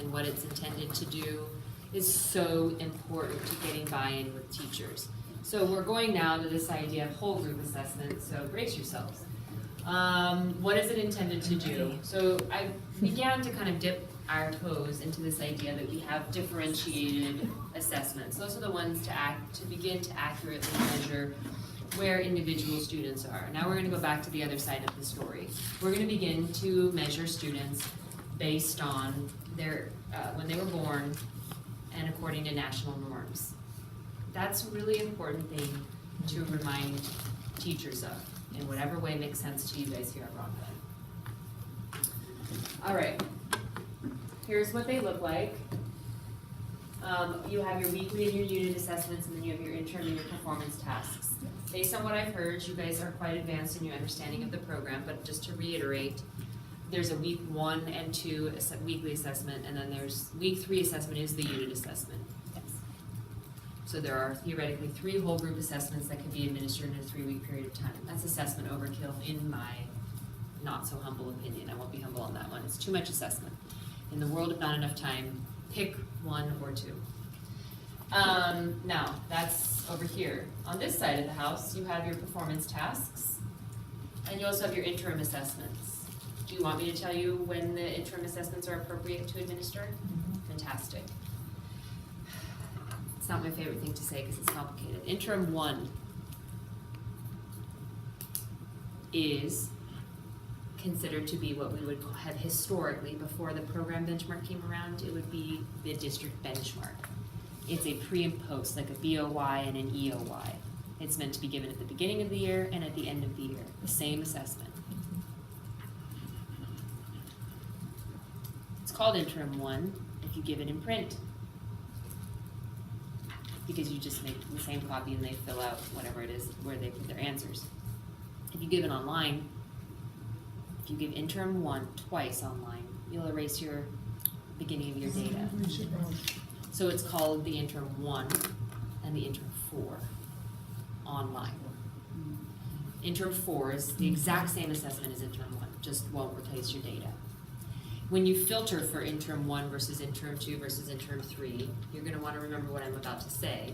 and what it's intended to do is so important to getting buy-in with teachers. So we're going now to this idea of whole group assessment, so brace yourselves. What is it intended to do? So I began to kind of dip our toes into this idea that we have differentiated assessments. Those are the ones to begin to accurately measure where individual students are. Now we're going to go back to the other side of the story. We're going to begin to measure students based on their when they were born and according to national norms. That's a really important thing to remind teachers of in whatever way makes sense to you guys here at Rockland. All right, here's what they look like. You have your weekly and your unit assessments, and then you have your interim and your performance tasks. Based on what I've heard, you guys are quite advanced in your understanding of the program, but just to reiterate, there's a week 1 and 2 weekly assessment, and then there's week 3 assessment is the unit assessment. Yes. So there are theoretically 3 whole group assessments that can be administered in a 3-week period of time. That's assessment overkill in my not so humble opinion. I won't be humble on that one. It's too much assessment. In the world of not enough time, pick 1 or 2. Now, that's over here. On this side of the house, you have your performance tasks, and you also have your interim assessments. Do you want me to tell you when the interim assessments are appropriate to administer? Mm-hmm. Fantastic. It's not my favorite thing to say because it's complicated. Interim 1 is considered to be what we would have historically, before the program benchmark came around, it would be the district benchmark. It's a pre and post, like a BOY and an EOY. It's meant to be given at the beginning of the year and at the end of the year, the same assessment. It's called interim 1 if you give it in print, because you just make the same copy and they fill out whatever it is where they put their answers. If you give it online, if you give interim 1 twice online, you'll erase your beginning of your data. So it's called the interim 1 and the interim 4 online. Interim 4 is the exact same assessment as interim 1, just won't replace your data. When you filter for interim 1 versus interim 2 versus interim 3, you're going to want to remember what I'm about to say,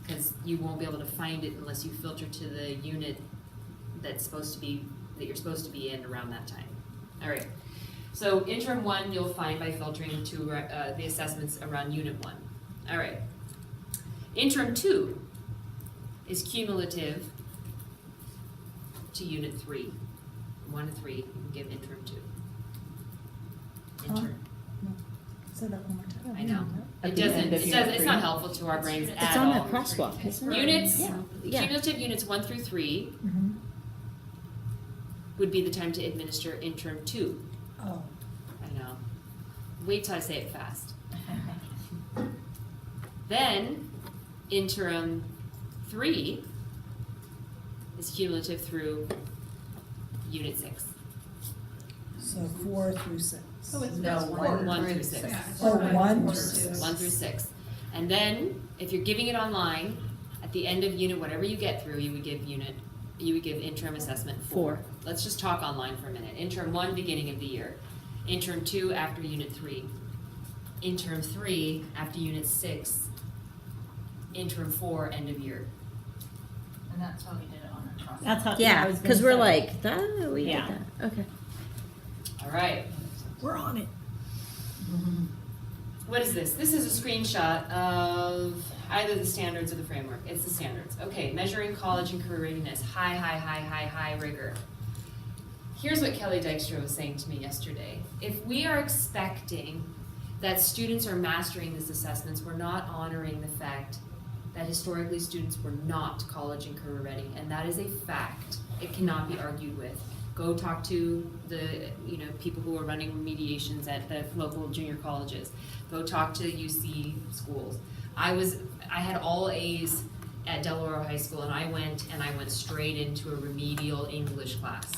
because you won't be able to find it unless you filter to the unit that's supposed to be, that you're supposed to be in around that time. All right. So interim 1 you'll find by filtering to the assessments around unit 1. All right. Interim 2 is cumulative to unit 3. 1 to 3, you can give interim 2. Interim. Say that one more time. I know. At It the end doesn't, of it's unit not 3. helpful to our brains It's at on all. that crosswalk, isn't it? Units, Yeah. cumulative units 1 through 3 Mm-hmm. would be the time to administer interim 2. Oh. I know. Wait till I say it fast. Then, interim 3 is cumulative through unit 6. So 4 through 6. Oh, it's No, just 1 through 6. Oh, 1 Or to two. 6. 1 through 6. And then, if you're giving it online, at the end of unit, whatever you get through, you would give interim assessment 4. Let's just talk online for a minute. Interim 1, beginning of the year. Interim 2, after unit 3. Interim 3, after unit 6. Interim 4, end of year. And that's why we did it on a cross. That's how. I Yeah, was gonna because we're say. like, we Yeah. did that. Okay. All right. We're on it. What is this? This is a screenshot of either the standards or the framework. It's the standards. Okay, measuring college and career readiness. High rigor. Here's what Kelly Dykstra was saying to me yesterday. If we are expecting that students are mastering these assessments, we're not honoring the fact that historically students were not college and career ready, and that is a fact. It cannot be argued with. Go talk to the people who are running remediations at the local junior colleges. Go talk to UC schools. I had all A's at Del Oro High School, and I went straight into a remedial English class.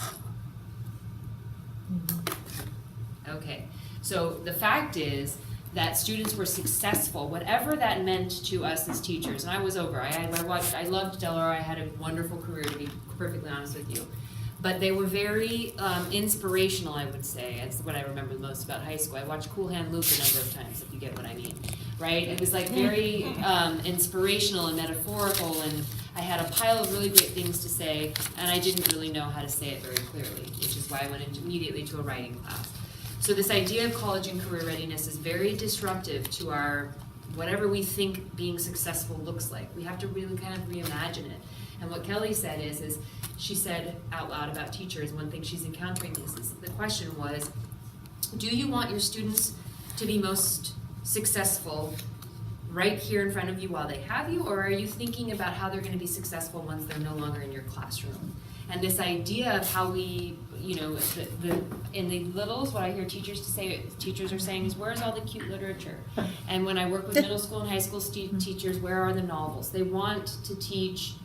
Okay, so the fact is that students were successful, whatever that meant to us as teachers. And I was over. I loved Del Oro. I had a wonderful career, to be perfectly honest with you. But they were very inspirational, I would say. That's what I remember the most about high school. I watched Cool Hand Luke a number of times, if you get what I mean, right? It was like very inspirational and metaphorical, and I had a pile of really great things to say, and I didn't really know how to say it very clearly, which is why I went immediately to a writing class. So this idea of college and career readiness is very disruptive to our, whatever we think being successful looks like. We have to really kind of reimagine it. And what Kelly said is she said out loud about teachers, one thing she's encountering is the question was, do you want your students to be most successful right here in front of you while they have you, or are you thinking about how they're gonna be successful once they're no longer in your classroom? And this idea of how we, you know, in the littles, what I hear teachers are saying is, where's all the cute literature? And when I work with middle school and high school teachers, where are the novels? They want to teach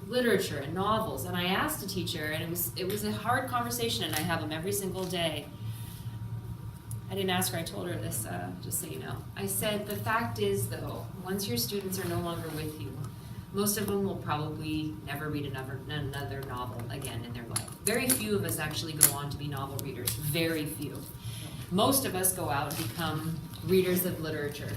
literature and novels. And I asked a teacher, and it was a hard conversation, and I have them every single day. I didn't ask her, I told her this, just so you know. I said, the fact is though, once your students are no longer with you, most of them will probably never read another novel again in their life. Very few of us actually go on to be novel readers, very few. Most of us go out and become readers of literature.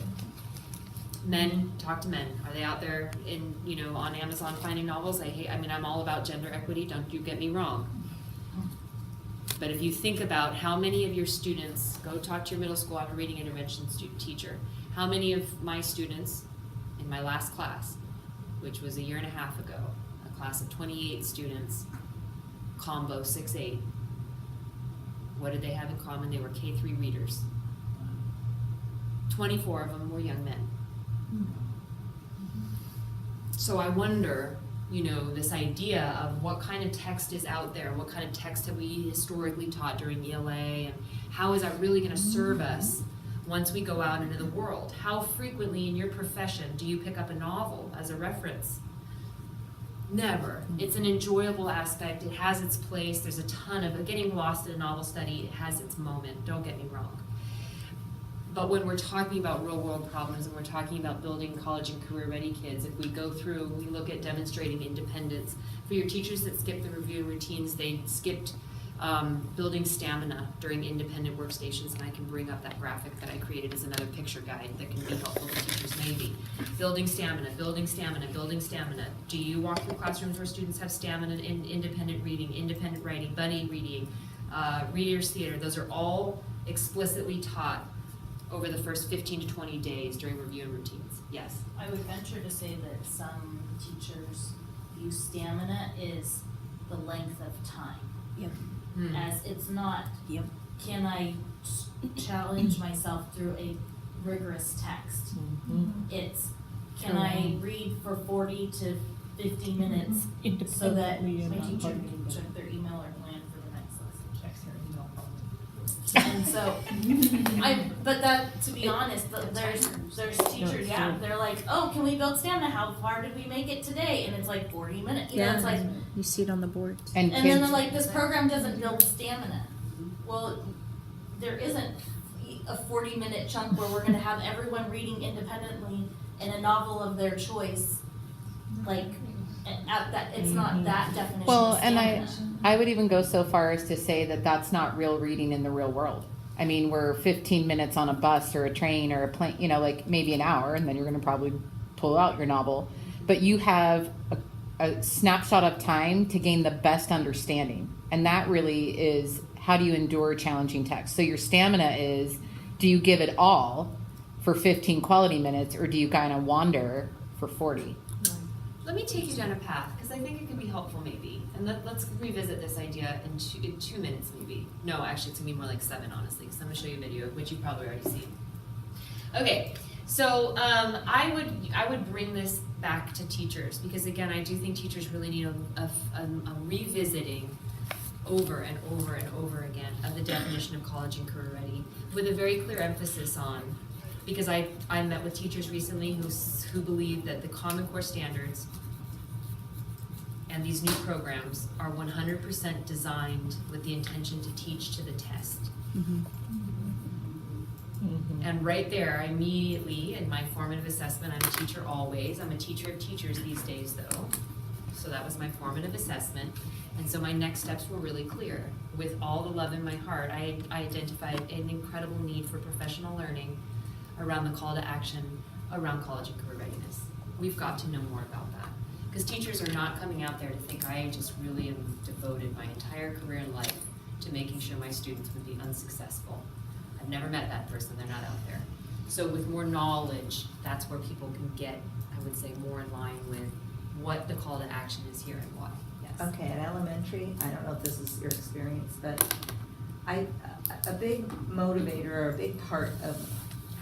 Men, talk to men. Are they out there in, you know, on Amazon finding novels? I'm all about gender equity, don't you get me wrong. But if you think about how many of your students, go talk to your middle school after reading intervention teacher, how many of my students in my last class, which was a year and a half ago, a class of 28 students, combo 6-8, what did they have in common? They were K-3 readers. 24 of them were young men. So I wonder, you know, this idea of what kind of text is out there, what kind of text have we historically taught during ELA, and how is that really going to serve us once we go out into the world? How frequently in your profession do you pick up a novel as a reference? Never. It's an enjoyable aspect. It has its place. There's a ton of getting lost in a novel study. It has its moment. Don't get me wrong. But when we're talking about real world problems and we're talking about building college and career ready kids, if we go through, we look at demonstrating independence. For your teachers that skipped the review routines, they skipped building stamina during independent workstations, and I can bring up that graphic that I created as another picture guide that can be helpful to teachers maybe. Building stamina, building stamina, building stamina. Do you walk through classrooms where students have stamina in independent reading, independent writing, buddy reading, readers theater? Those are all explicitly taught over the first 15 to 20 days during review and routines. Yes? I would venture to say that some teachers view stamina is the length of time. Yep. As it's not, Yep. can I challenge myself through a rigorous text? It's, can I read for 40 to 50 minutes so that my teacher can check their email or plan for the next lesson? Checks her email probably. And so, but that, to be honest, there's teachers, yeah, they're like, oh, can we build stamina? How far did we make it today? And it's like 40 minutes, you know, it's like, You see it on the board. And and then kids, they're like, this program doesn't build stamina. Well, there isn't a 40-minute chunk where we're gonna have everyone reading independently in a novel of their choice. Like, at that, it's not that definition well, of and stamina. I would even go so far as to say that that's not real reading in the real world. I mean, we're 15 minutes on a bus or a train or a plane, you know, like maybe an hour, and then you're going to probably pull out your novel. But you have a snapshot of time to gain the best understanding. And that really is, how do you endure challenging text? So your stamina is, do you give it all for 15 quality minutes, or do you kind of wander for 40? Let me take you down a path, because I think it could be helpful maybe. And let's revisit this idea in 2 minutes maybe. No, actually it's gonna be more like 7, honestly, because I'm gonna show you a video, which you've probably already seen. Okay, so I would bring this back to teachers, because again, I do think teachers really need a revisiting over and over and over again of the definition of college and career ready, with a very clear emphasis on, because I met with teachers recently who believe that the Common Core standards and these new programs are 100% designed with the intention to teach to the test. And right there, I immediately, in my formative assessment, I'm a teacher always, I'm a teacher of teachers these days though. So that was my formative assessment. And so my next steps were really clear. With all the love in my heart, I identified an incredible need for professional learning around the call to action around college and career readiness. We've got to know more about that. Because teachers are not coming out there to think I just really am devoted my entire career in life to making sure my students would be unsuccessful. I've never met that person, they're not out there. So with more knowledge, that's where people can get, I would say, more in line with what the call to action is here and why. Yes. Okay, at elementary, I don't know if this is your experience, but a big motivator or a big part of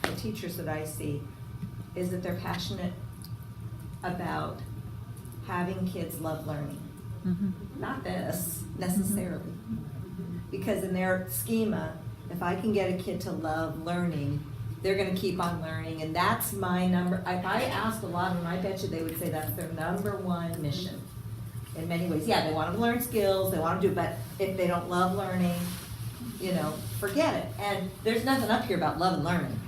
the teachers that I see is that they're passionate about having kids love learning. Not this necessarily. Because in their schema, if I can get a kid to love learning, they're gonna keep on learning, and that's my number. If I asked a lot of them, I bet you they would say that's their number one mission. In many ways, yeah, they want to learn skills, they want to do, but if they don't love learning, you know, forget it. And there's nothing up here about love and learning.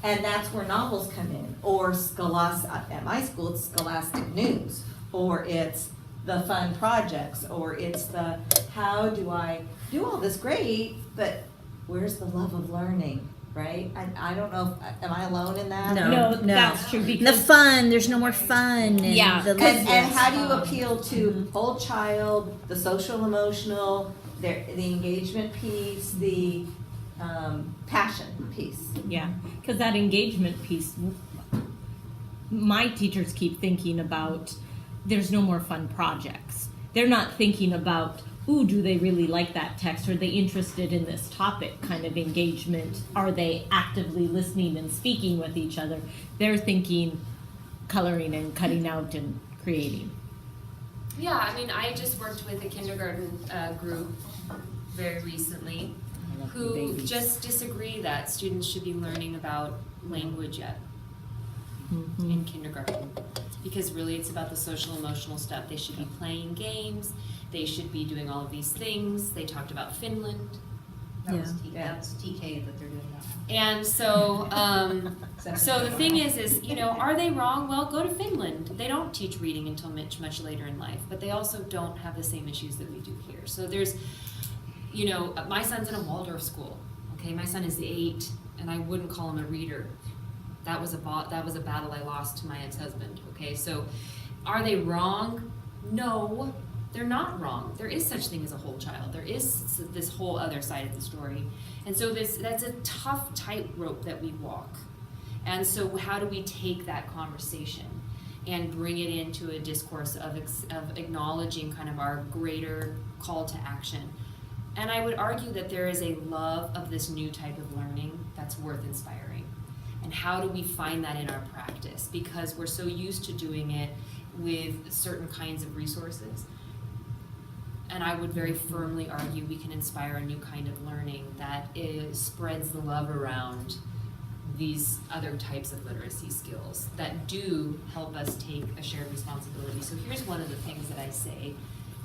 And that's where novels come in, or at my school, it's Scholastic News, or it's the fun projects, or it's the, how do I do all this great, but where's the love of learning, right? I don't know, am I alone in that? No, that's true The because fun, there's no more fun. And Yeah. the And how do you appeal to whole child, the social emotional, the engagement piece, the passion piece? yeah, because that engagement piece, my teachers keep thinking about. There's no more fun projects. They're not thinking about, ooh, do they really like that text? Are they interested in this topic? Kind of engagement. Are they actively listening and speaking with each other? They're thinking coloring and cutting out and creating. Yeah, I mean, I just worked with a kindergarten group very recently who just disagree that students should be learning about language yet in kindergarten. Because really it's about the social emotional stuff. They should be playing games, they should be doing all of these things. They talked about Finland. Yeah. That's TK that they're doing that. And so, so the thing is, you know, are they wrong? Well, go to Finland. They don't teach reading until much later in life, but they also don't have the same issues that we do here. So there's, you know, my son's in a Waldorf school. Okay, my son is 8, and I wouldn't call him a reader. That was a battle I lost to my ex-husband. Okay, so are they wrong? No, they're not wrong. There is such thing as a whole child. There is this whole other side of the story. And so that's a tough tightrope that we walk. And so how do we take that conversation and bring it into a discourse of acknowledging kind of our greater call to action? And I would argue that there is a love of this new type of learning that's worth inspiring. And how do we find that in our practice? Because we're so used to doing it with certain kinds of resources. And I would very firmly argue we can inspire a new kind of learning that spreads the love around these other types of literacy skills that do help us take a shared responsibility. So here's one of the things that I say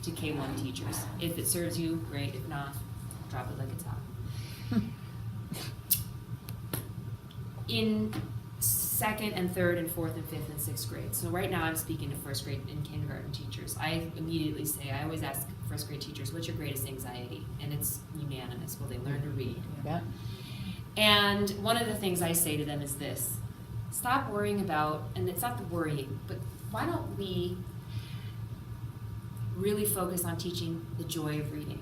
to K-1 teachers. If it serves you, great. If not, drop it like it's hot. In 2nd and 3rd and 4th and 5th and 6th grade. So right now I'm speaking to 1st grade and kindergarten teachers. I immediately say, I always ask 1st grade teachers, what's your greatest anxiety? And it's unanimous. Will they learn to read? Yeah. And one of the things I say to them is this: stop worrying about, and it's not the worrying, but why don't we really focus on teaching the joy of reading?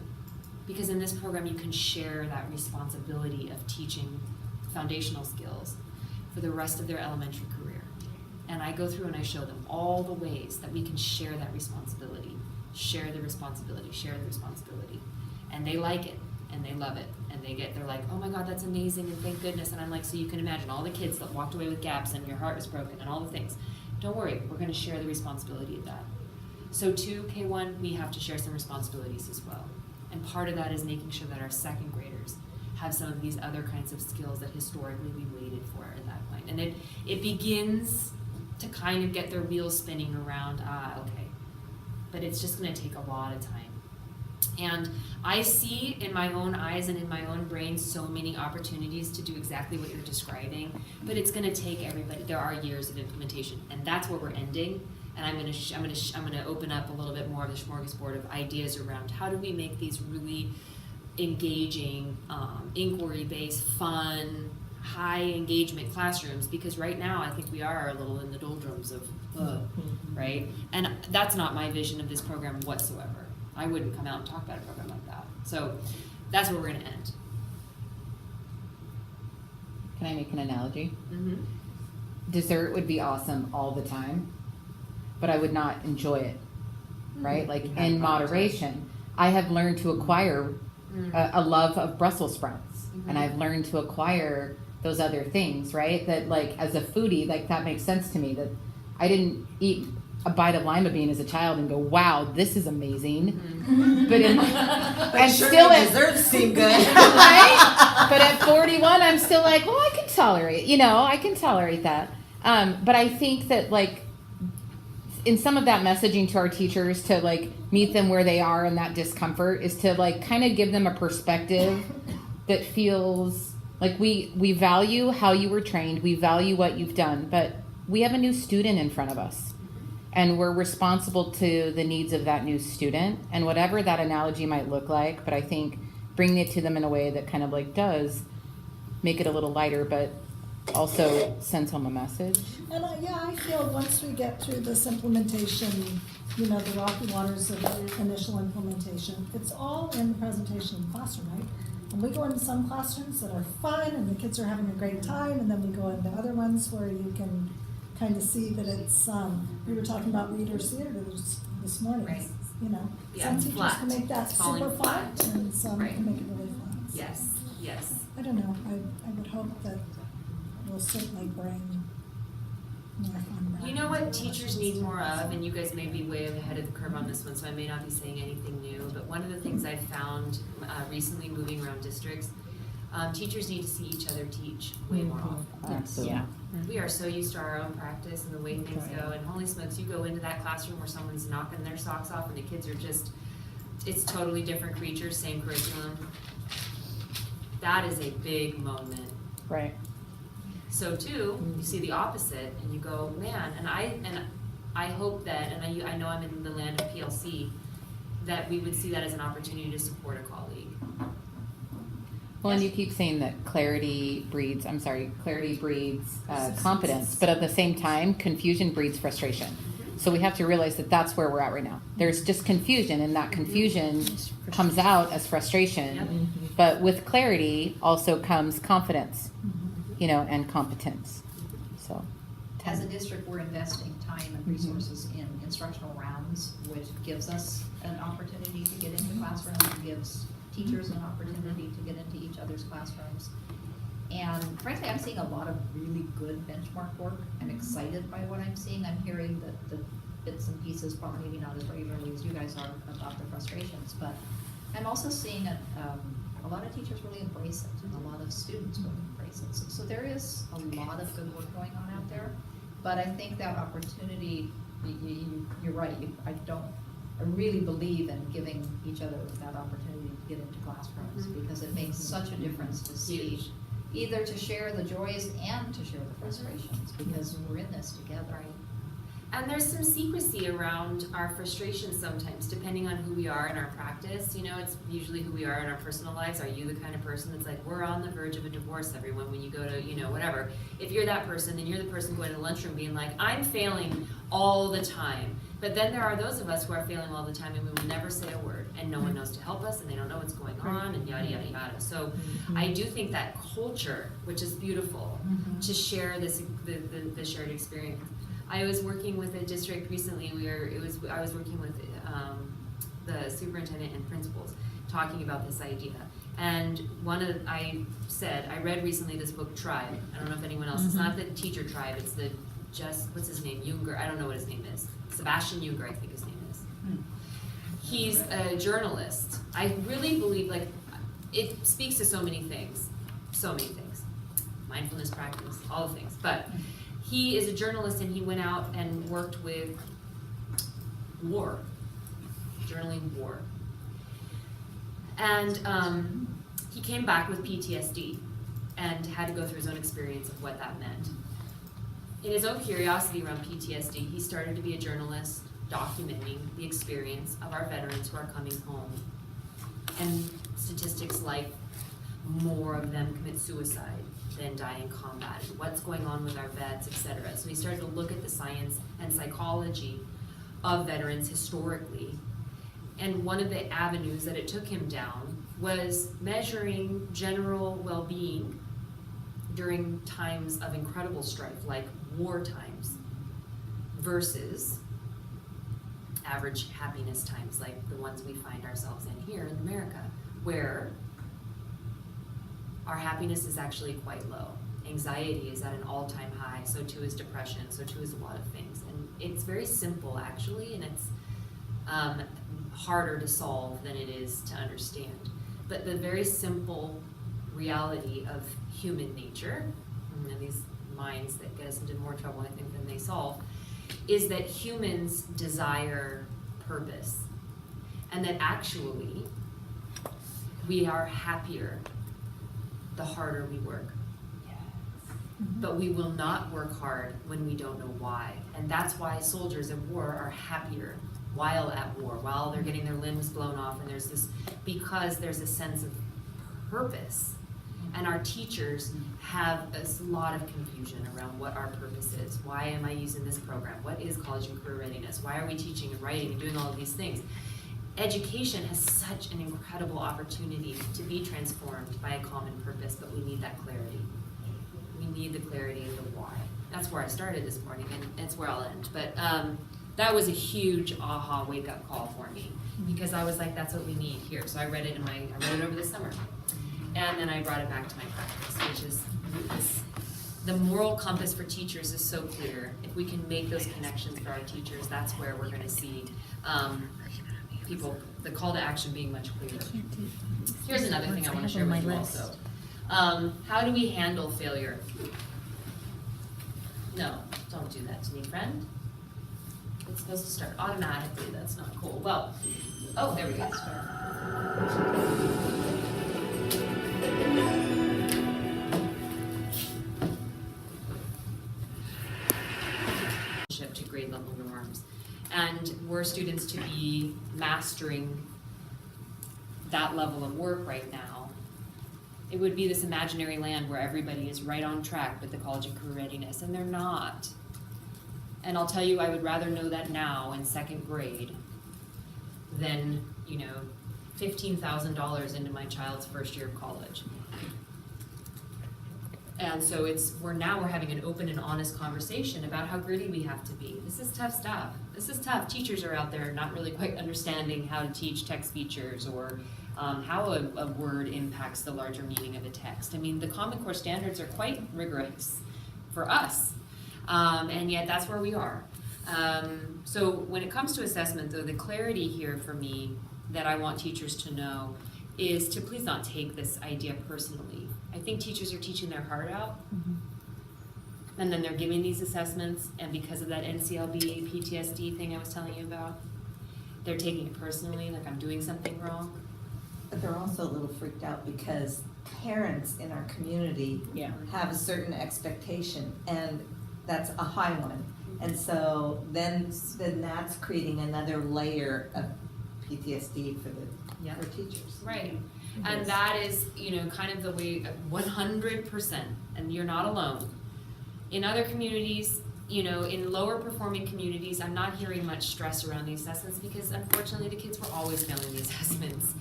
Because in this program you can share that responsibility of teaching foundational skills for the rest of their elementary career. And I go through and I show them all the ways that we can share that responsibility, share the responsibility, share the responsibility. And they like it, and they love it, and they're like, oh my God, that's amazing, and thank goodness. And I'm like, so you can imagine all the kids that walked away with gaps and your heart was broken and all the things. Don't worry, we're gonna share the responsibility of that. So too, K-1, we have to share some responsibilities as well. And part of that is making sure that our 2nd graders have some of these other kinds of skills that historically we waited for at that point. And it begins to kind of get their wheels spinning around, okay. But it's just gonna take a lot of time. And I see in my own eyes and in my own brain so many opportunities to do exactly what you're describing, but it's gonna take everybody, there are years of implementation, and that's where we're ending. And I'm gonna open up a little bit more of the smorgasbord of ideas around how do we make these really engaging, inquiry-based, fun, high engagement classrooms, because right now I think we are a little in the doldrums of, right? And that's not my vision of this program whatsoever. I wouldn't come out and talk about a program like that. So that's where we're gonna end. Can I make an analogy? Mm-hmm. Dessert would be awesome all the time, but I would not enjoy it, right? Like in moderation. I have learned to acquire a love of Brussels sprouts, and I've learned to acquire those other things, right? That like as a foodie, like that makes sense to me. That I didn't eat a bite of lima bean as a child and go, wow, this is amazing. But and sure still the at desserts seem good. right? But at 41, I'm still like, well, I can tolerate, I can tolerate that. But I think that like in some of that messaging to our teachers to like meet them where they are in that discomfort is to like kind of give them a perspective that feels like we value how you were trained, we value what you've done, but we have a new student in front of us. And we're responsible to the needs of that new student and whatever that analogy might look like. But I think bringing it to them in a way that kind of like does make it a little lighter, but also sends home a message. And I feel once we get through this implementation, the rocky waters of the initial implementation, it's all in the presentation in the classroom, right? And we go into some classrooms that are fun and the kids are having a great time, and then we go into other ones where you can kind of see that it's, we were talking about readers theaters this morning. Right. Yeah, Some it's teachers flat. can make that It's falling super flat, flat. and some Right. can make it really flat. So, Yes. I don't know, I would hope that we'll certainly bring more fun back. You know what teachers need more of, and you guys may be way ahead of the curve on this one, so I may not be saying anything new, but one of the things I've found recently moving around districts, teachers need to see each other teach way more often. Absolutely. Yeah. We are so used to our own practice and the way things go, and holy smokes, you go into that classroom where someone's knocking their socks off and the kids are just, it's totally different creatures, same curriculum. That is a big moment. Right. So too, you see the opposite and you go, man, and I hope that, and I know I'm in the land of PLC, that we would see that as an opportunity to support a colleague. Well, and you keep saying that clarity breeds competence, but at the same time, confusion breeds frustration. So we have to realize that that's where we're at right now. There's just confusion, and that confusion comes out as frustration. But with clarity also comes confidence, and competence. So, As a district, we're investing time and resources in instructional rounds, which gives us an opportunity to get into classrooms, gives teachers an opportunity to get into each other's classrooms. And frankly, I'm seeing a lot of really good benchmark work. I'm excited by what I'm seeing. I'm hearing the bits and pieces, probably maybe not as regularly as you guys are, about the frustrations, but I'm also seeing a lot of teachers really embrace it, and a lot of students really embrace it. So there is a lot of good work going on out there, but I think that opportunity, you're right, I really believe in giving each other that opportunity to get into classrooms, because it makes such a difference to see, Huge. either to share the joys and to share the frustrations, because we're in this together. And there's some secrecy around our frustrations sometimes, depending on who we are in our practice. It's usually who we are in our personal lives. Are you the kind of person that's like, we're on the verge of a divorce, everyone, when you go to, whatever. If you're that person, then you're the person going to the lunchroom being like, I'm failing all the time. But then there are those of us who are failing all the time and we will never say a word, and no one knows to help us, and they don't know what's going on, and yada, yada, yada. So I do think that culture, which is beautiful, to share the shared experience. I was working with a district recently. I was working with the superintendent and principals talking about this idea. And I read recently this book, Tribe. I don't know if anyone else. It's not the teacher tribe. It's what's his name? Junger. I don't know what his name is. Sebastian Junger, I think his name is. He's a journalist. I really believe it speaks to so many things. Mindfulness practice, all the things. But he is a journalist, and he went out and worked with war, journaling war. And he came back with PTSD and had to go through his own experience of what that meant In his own curiosity around PTSD, he started to be a journalist documenting the experience of our veterans who are coming home. And statistics like more of them commit suicide than die in combat, and what's going on with our vets, etc. So he started to look at the science and psychology of veterans historically. And one of the avenues that it took him down was measuring general well-being during times of incredible strife, like war times, versus average happiness times, like the ones we find ourselves in here in America, where our happiness is actually quite low. Anxiety is at an all-time high, so too is depression, so too is a lot of things. And it's very simple, actually, and it's harder to solve than it is to understand. But the very simple reality of human nature, and these minds that get us into more trouble, I think, than they solve, is that humans desire purpose. And that actually, we are happier the harder we work. But we will not work hard when we don't know why. And that's why soldiers in war are happier while at war, while they're getting their limbs blown off, and there's this, because there's a sense of purpose. And our teachers have a lot of confusion around what our purpose is. Why am I using this program? What is college and career readiness? Why are we teaching and writing and doing all of these things? Education has such an incredible opportunity to be transformed by a common purpose, but we need that clarity. We need the clarity of the why. That's where I started this morning, and it's where I'll end. But that was a huge aha wake-up call for me, because I was like, that's what we need here. So I read it over the summer, and then I brought it back to my practice, which is the moral compass for teachers is so clear. If we can make those connections for our teachers, that's where we're going to see people, the call to action being much clearer. Here's another thing I want to share with you also. How do we handle failure? No, don't do that to me, friend. It's supposed to start automatically. That's not cool. Well, oh, there we go. To grade level norms, and were students to be mastering that level of work right now, it would be this imaginary land where everybody is right on track with the college and career readiness, and they're not. And I'll tell you, I would rather know that now in second grade than, $15,000 into my child's first year of college. And so we're having an open and honest conversation about how gritty we have to be. This is tough stuff. This is tough. Teachers are out there not really quite understanding how to teach text features or how a word impacts the larger meaning of a text. I mean, the Common Core standards are quite rigorous for us, and yet that's where we are. So when it comes to assessment, though, the clarity here for me that I want teachers to know is to please not take this idea personally. I think teachers are teaching their heart out, and then they're giving these assessments, and because of that NCLB PTSD thing I was telling you about, they're taking it personally, like I'm doing something wrong. But they're also a little freaked out because parents in our community have a certain expectation, and that's a high one. And so then that's creating another layer of PTSD for teachers. Right. And that is, kind of the way, 100%, and you're not alone. In other communities, in lower performing communities, I'm not hearing much stress around the assessments because unfortunately the kids were always failing the assessments.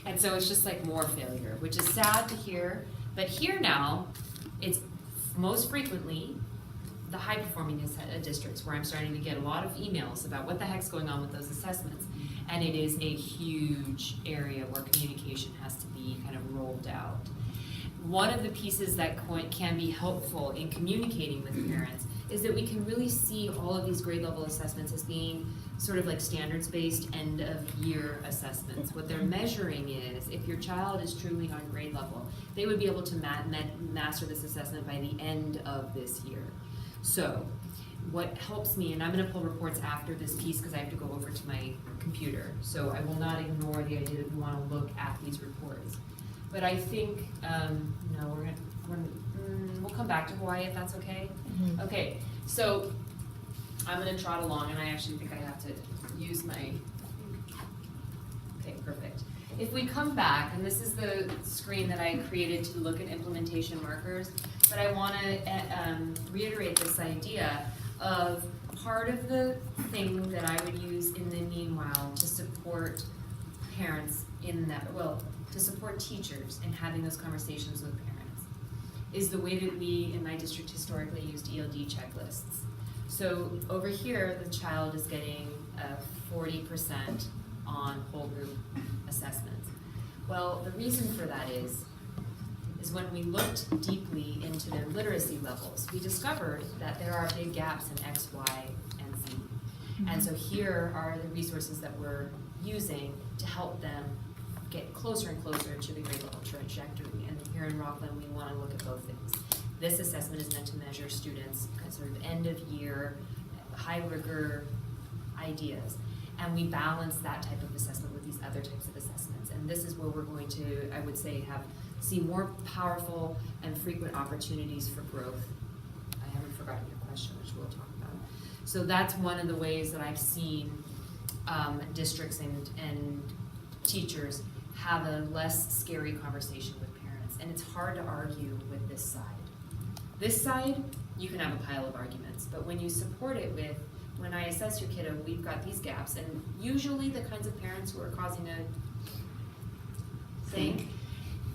And so it's just like more failure, which is sad to hear. But here now, it's most frequently the high performing districts where I'm starting to get a lot of emails about what the heck's going on with those assessments. And it is a huge area where communication has to be kind of rolled out. One of the pieces that can be helpful in communicating with parents is that we can really see all of these grade level assessments as being sort of like standards-based end of year assessments. What they're measuring is if your child is truly on grade level, they would be able to master this assessment by the end of this year. So what helps me, and I'm going to pull reports after this piece because I have to go over to my computer, so I will not ignore the idea that we want to look at these reports. But I think, we'll come back to Hawaii if that's okay. Okay, so I'm gonna trot along, and I actually think I have to use my, okay, perfect. If we come back, and this is the screen that I created to look at implementation markers, but I wanna reiterate this idea of part of the thing that I would use in the meanwhile to support parents in that, well, to support teachers in having those conversations with parents, is the way that we in my district historically used ELD checklists. So over here, the child is getting 40% on whole group assessments. Well, the reason for that is when we looked deeply into their literacy levels, we discovered that there are big gaps in X, Y, and Z. And so here are the resources that we're using to help them get closer and closer to the grade level trajectory. And here in Rockland, we want to look at both things. This assessment is meant to measure students' sort of end of year, high rigor ideas. And we balance that type of assessment with these other types of assessments. And this is where we're going to, I would say, see more powerful and frequent opportunities for growth. I haven't forgotten your question, which we'll talk about. So that's one of the ways that I've seen districts and teachers have a less scary conversation with parents. And it's hard to argue with this side. This side, you can have a pile of arguments, but when you support it with, when I assess your kiddo, we've got these gaps, and usually the kinds of parents who are causing a thing,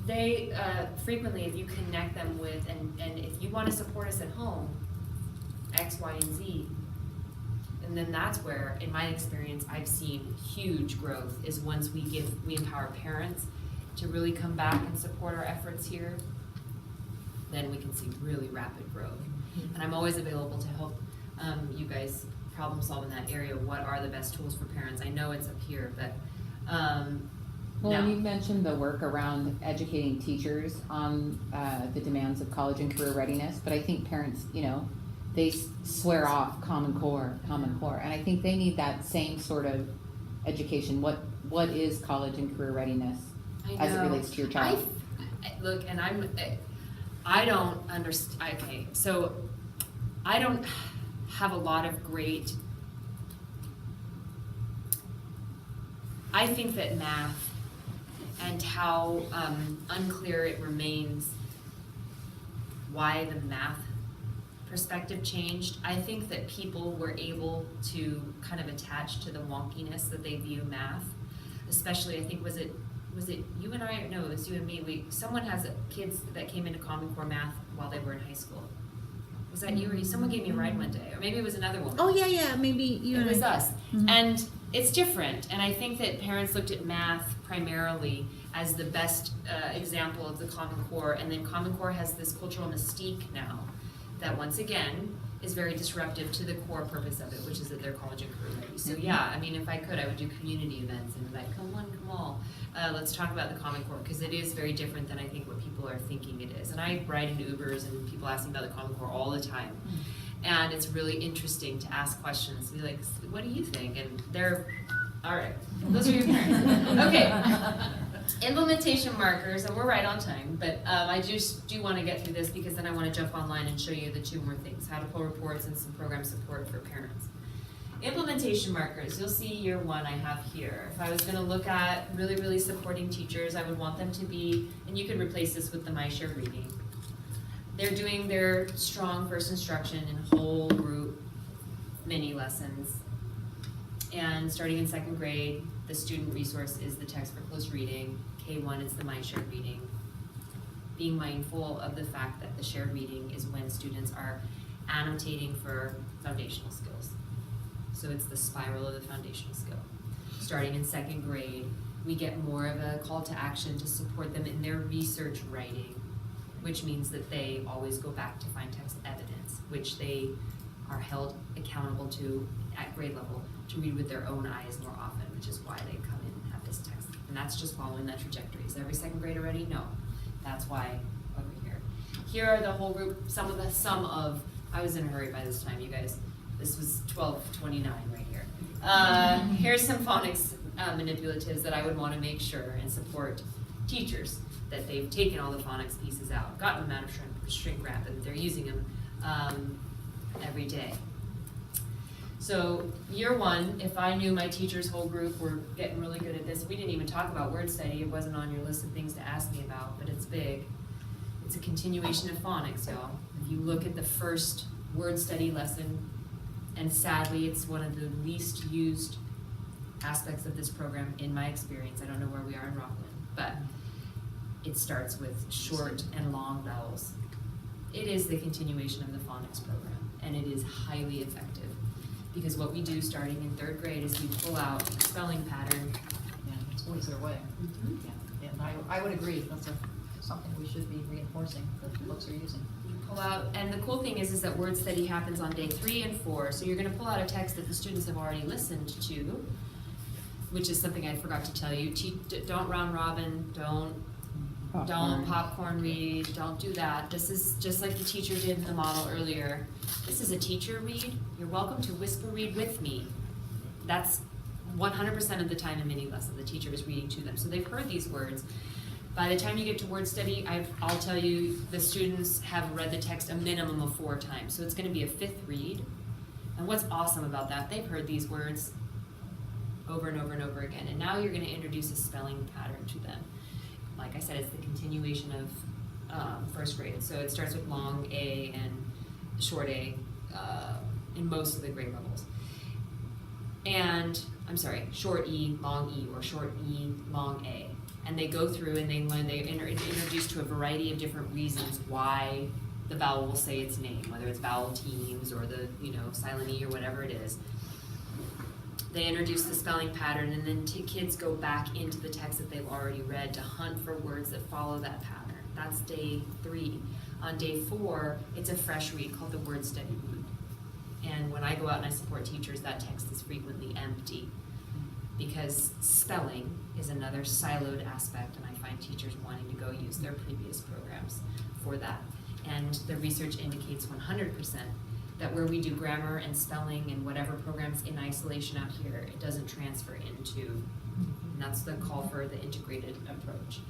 they frequently, if you connect them with, and if you want to support us at home, X, Y, and Z, and then that's where, in my experience, I've seen huge growth, is once we empower parents to really come back and support our efforts here, then we can see really rapid growth. And I'm always available to help you guys problem solve in that area. What are the best tools for parents? I know it's up here, but Well, now, you mentioned the work around educating teachers on the demands of college and career readiness, but I think parents, they swear off Common Core, and I think they need that same sort of education. What is college and career readiness as it relates to your child? Look, and I don't understand. Okay, so I don't have a lot of great. I think that math and how unclear it remains why the math perspective changed. I think that people were able to kind of attach to the wonkiness that they view math, especially, I think, was it you and I? No, it was you and me. Someone has kids that came into Common Core math while they were in high school. Was that you or you? Someone gave me a ride one day, or maybe it was another woman. Oh, yeah, maybe you It and was I. us. And it's different. And I think that parents looked at math primarily as the best example of the Common Core. And then Common Core has this cultural mystique now that, once again, is very disruptive to the core purpose of it, which is that they're college and career ready. So yeah, I mean, if I could, I would do community events and be like, come on, come all. Let's talk about the Common Core, because it is very different than I think what people are thinking it is. And I ride into Ubers and people ask me about the Common Core all the time. And it's really interesting to ask questions, be like, what do you think? And they're, all right, those are your parents. Okay. Implementation markers, and we're right on time, but I just do want to get through this because then I want to jump online and show you the two more things, how to pull reports and some program support for parents. Implementation markers, you'll see year one I have here. If I was going to look at really supporting teachers, I would want them to be, and you could replace this with the MyShare reading. They're doing their strong first instruction in whole group mini lessons. And starting in second grade, the student resource is the text for close reading. K1 is the MyShare reading. Being mindful of the fact that the shared reading is when students are annotating for foundational skills. So it's the spiral of the foundational skill. Starting in second grade, we get more of a call to action to support them in their research writing, which means that they always go back to find text evidence, which they are held accountable to at grade level to read with their own eyes more often, which is why they come in and have this text. And that's just following that trajectory. Is every second grader ready? No. That's why over here. Here are the whole group, some of, I was in a hurry by this time, you guys. This was 12:29 right here. Here's some phonics manipulatives that I would want to make sure and support teachers. that they've taken all the phonics pieces out, gotten them out of shrink wrap, and they're using them every day. So year one, if I knew my teacher's whole group were getting really good at this, we didn't even talk about word study. It wasn't on your list of things to ask me about, but it's big. It's a continuation of phonics, y'all. If you look at the first word study lesson, and sadly, it's one of the least used aspects of this program in my experience. I don't know where we are in Rockland, but it starts with short and long vowels. It is the continuation of the phonics program, and it is highly effective. Because what we do starting in 3rd grade is we pull out a spelling pattern. Yeah, it's always their way. Yeah, and I would agree, that's something we should be reinforcing, that the books are using. Pull out, and the cool thing is that word study happens on day 3 and 4, so you're gonna pull out a text that the students have already listened to, which is something I forgot to tell you. Don't round robin, don't popcorn read, don't do that. This is just like the teacher did in the model earlier. This is a teacher read. You're welcome to whisper read with me. That's 100% of the time in mini lesson, the teacher is reading to them. So they've heard these words. By the time you get to word study, I'll tell you the students have read the text a minimum of 4 times. So it's gonna be a 5th read. And what's awesome about that, they've heard these words over and over and over again. And now you're gonna introduce a spelling pattern to them. Like I said, it's the continuation of 1st grade. So it starts with long A and short A in most of the grade levels. And, I'm sorry, short E, long E, or short E, long A. And they go through and they learn, they're introduced to a variety of different reasons why the vowel will say its name, whether it's vowel teams or the, silent E or whatever it is. They introduce the spelling pattern, and then kids go back into the text that they've already read to hunt for words that follow that pattern. That's day 3. On day 4, it's a fresh read called the word study read. And when I go out and I support teachers, that text is frequently empty because spelling is another siloed aspect, and I find teachers wanting to go use their previous programs for that. And the research indicates 100% that where we do grammar and spelling and whatever programs in isolation out here, it doesn't transfer into, and that's the call for the integrated approach.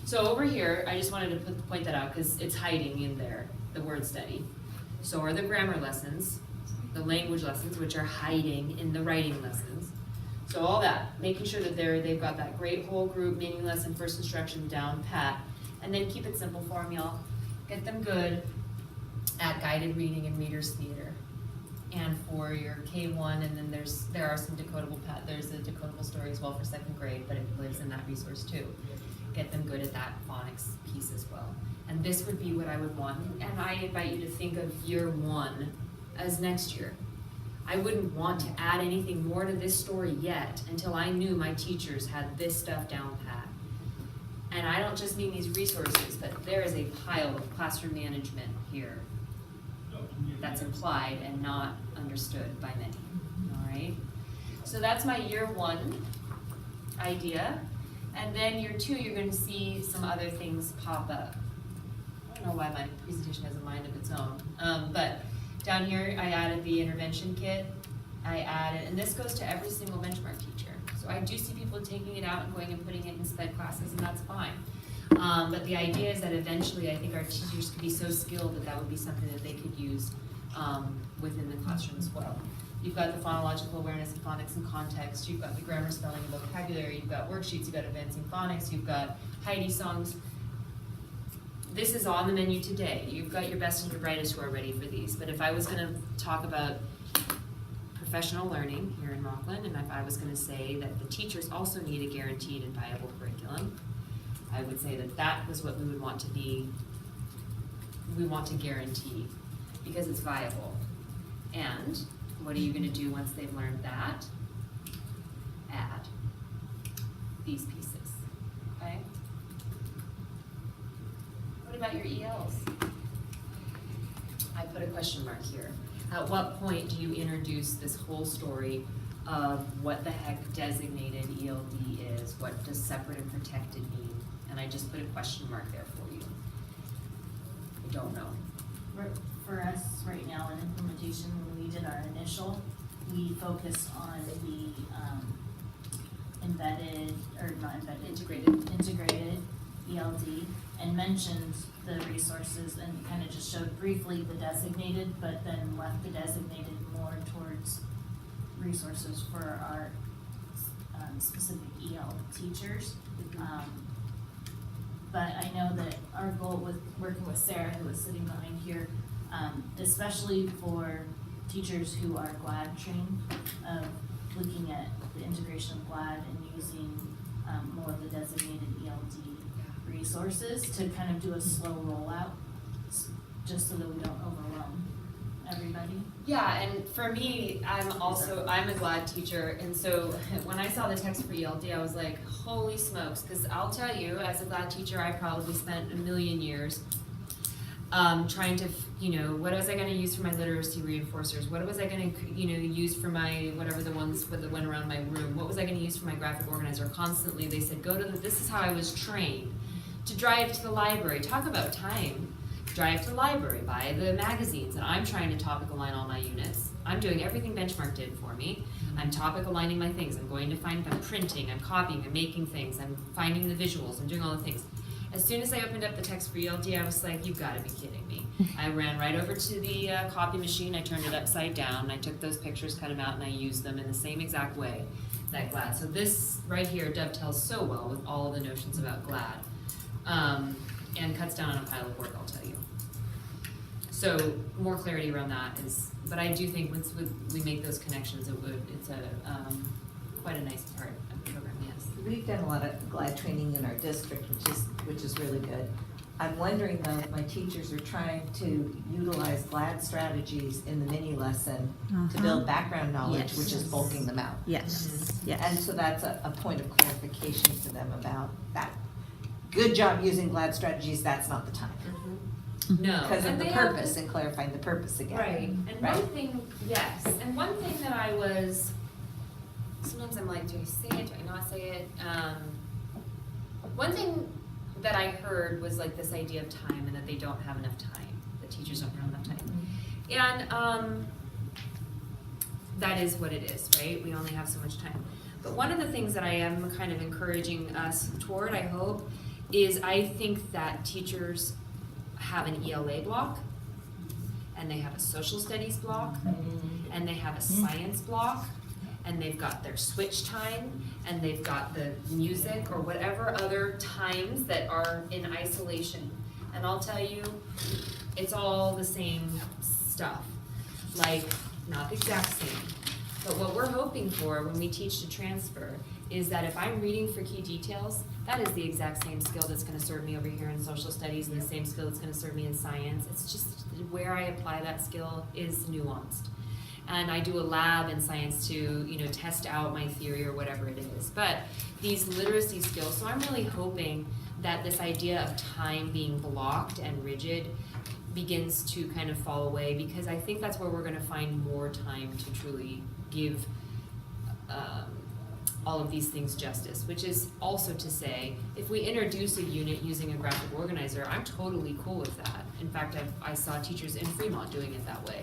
So over here, I just wanted to point that out because it's hiding in there, the word study. So are the grammar lessons, the language lessons, which are hiding in the writing lessons. So all that, making sure that they've got that great whole group meaning lesson, first instruction down pat, and then keep it simple for them, y'all. Get them good at guided reading and reader's theater. And for your K1, and then there are some there's a decodable story as well for 2nd grade, but it lives in that resource too. Get them good at that phonics piece as well. And this would be what I would want, and I invite you to think of year 1 as next year. I wouldn't want to add anything more to this story yet until I knew my teachers had this stuff down pat. And I don't just mean these resources, but there is a pile of classroom management here that's implied and not understood by many, all right? So that's my year 1 idea. And then year 2, you're gonna see some other things pop up. I don't know why my presentation has a mind of its own, but down here, I added the intervention kit. And this goes to every single benchmark teacher. So I do see people taking it out and going and putting it in sped classes, and that's fine. But the idea is that eventually, I think our teachers could be so skilled that would be something that they could use within the classroom as well. You've got the phonological awareness of phonics and context. You've got the grammar, spelling, and vocabulary. You've got worksheets. You've got advancing phonics. You've got Heidi songs. This is on the menu today. You've got your best and your brightest who are ready for these. But if I was going to talk about professional learning here in Rockland, and if I was going to say that the teachers also need a guaranteed and viable curriculum, I would say that that was what we would want to be, we want to guarantee, because it's viable. And what are you going to do once they've learned that? Add these pieces, okay? What about your ELs? I put a question mark here. At what point do you introduce this whole story of what the heck designated ELD is? What does separate and protected mean? And I just put a question mark there for you. I don't know. For us right now in implementation, when we did our initial, we focused on the embedded, or not embedded, integrated ELD and mentioned the resources and kind of just showed briefly the designated, but then left the designated more towards resources for our specific EL teachers. But I know that our goal with working with Sarah, who was sitting behind here, especially for teachers who are GLAD trained, of looking at the integration of GLAD and using more of the designated ELD resources to kind of do a slow rollout, just so that we don't overwhelm everybody. Yeah, and for me, I'm a GLAD teacher, and so when I saw the text for ELD, I was like, holy smokes, because I'll tell you, as a GLAD teacher, I probably spent a million years trying to, what was I going to use for my literacy reinforcers? What was I going to, use for my, whatever the ones that went around my room? What was I going to use for my graphic organizer? Constantly, they said, this is how I was trained, to drive to the library. Talk about time. Drive to the library, buy the magazines, and I'm trying to topic align all my units. I'm doing everything Benchmark did for me. I'm topic aligning my things. I'm printing, I'm copying, I'm making things, I'm finding the visuals, I'm doing all the things. As soon as I opened up the text for ELD, I was like, you've got to be kidding me. I ran right over to the copy machine, I turned it upside down, I took those pictures, cut them out, and I used them in the same exact way that GLAD. So this right here dovetails so well with all of the notions about GLAD, and cuts down on a pile of work, I'll tell you. So more clarity around that but I do think once we make those connections, it's quite a nice part of the program, yes. We've done a lot of GLAD training in our district, which is really good. I'm wondering though, if my teachers are trying to utilize GLAD strategies in the mini lesson to build background knowledge, Yes. which is bulking them out. Yes, yes. And so that's a point of clarification for them about that. Good job using GLAD strategies, that's not the time. No. Because of and the they have purpose and clarifying the purpose again. Right, and Right. one thing, yes, and one thing that sometimes I'm like, do I say it, do I not say it? One thing that I heard was like this idea of time and that they don't have enough time, the teachers don't have enough time. And that is what it is, right? We only have so much time. But one of the things that I am kind of encouraging us toward, I hope, is I think that teachers have an ELA block, and they have a social studies block, and they have a science block, and they've got their switch time, and they've got the music or whatever other times that are in isolation. And I'll tell you, it's all the same stuff. Like, not the exact same. But what we're hoping for when we teach to transfer is that if I'm reading for key details, that is the exact same skill that's gonna serve me over here in social studies and the same skill that's gonna serve me in science. It's just where I apply that skill is nuanced. And I do a lab in science to, test out my theory or whatever it is. But these literacy skills, so I'm really hoping that this idea of time being blocked and rigid begins to kind of fall away, because I think that's where we're gonna find more time to truly give all of these things justice, which is also to say, if we introduce a unit using a graphic organizer, I'm totally cool with that. In fact, I saw teachers in Fremont doing it that way.